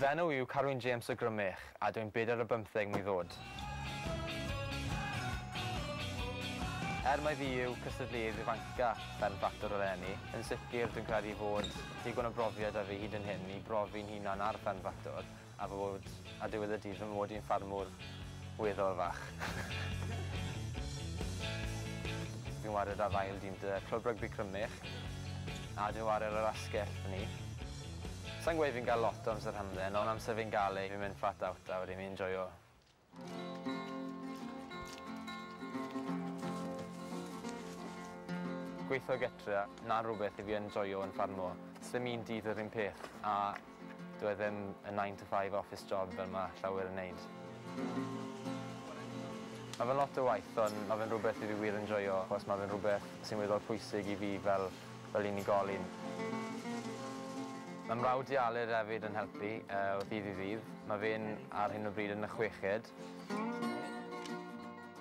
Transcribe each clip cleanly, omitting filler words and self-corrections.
Fy enw yw Carwyn James o Crymych a dwi'n 45 mlwydd oed. Mae fi yw cystadleuydd ifanc Fferm Ffactor eleni. Yn sicr dwi'n credu fod digon o brofiad a fi hyd yn hyn i brofi'n hunan ar Fferm Ffactor a fod a diwedd y dydd fy mod i'n ffarmwr weddol fach. Fi'n wario ar ail dîm dy clwb rygbi Crymych a dwi'n wario ar yr asgell fyny. Sa'n gweud fi'n cael lot o amser hamdden, ond amser fi'n gael ei fi'n mynd flat out a wedyn fi'n enjoyo. Gweithio getre, na'n rhywbeth i fi enjoyo yn ffarmo. Sdim un dydd yr un peth a dwi ddim y 9 to 5 office job fel mae llawer yn neud. Mae fe'n lot o waith, ond mae fe'n rhywbeth i fi wir enjoyo, achos mae fe'n rhywbeth sy'n weddol pwysig i fi fel unigolyn. Mae mrawd cholli'r hefyd yn helpu o ddydd i ddydd. Mae fe'n ar hyn o bryd yn y 6ed.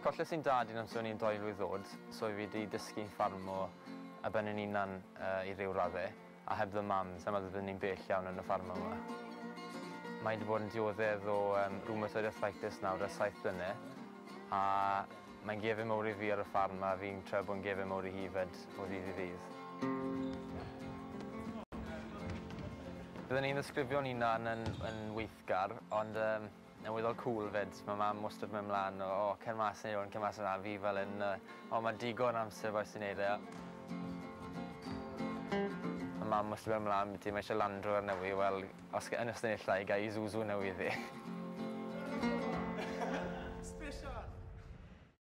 Colli'r sy'n dad i'n amser ni'n 2 mlwydd oed, so fi wedi dysgu'n ffarmo a ben yn unan i ryw raddau, a heb fy mam, sef byddwn ni'n bell iawn yn y ffarmo yma. Mae wedi bod yn dioddedd o rheumatoid arthritis nawr â 7 blynedd, a mae'n gefn mawr i fi ar y ffarm a fi'n trio bod yn gefn mawr i hi fyd o ddydd i ddydd. Byddwn ni'n ddisgrifio'n hunan yn weithgar, ond yn weddol cool fyd. Mae mam wastad mynd mlaen o cer mas yn yw'r, cer mas yna, fi fel yn mae digon amser boes i'n neud e. Mae mam wastad mynd mlaen, mae eisiau landro ar newi, wel, yn ystod neu llai, gai i Zuzu newydd i.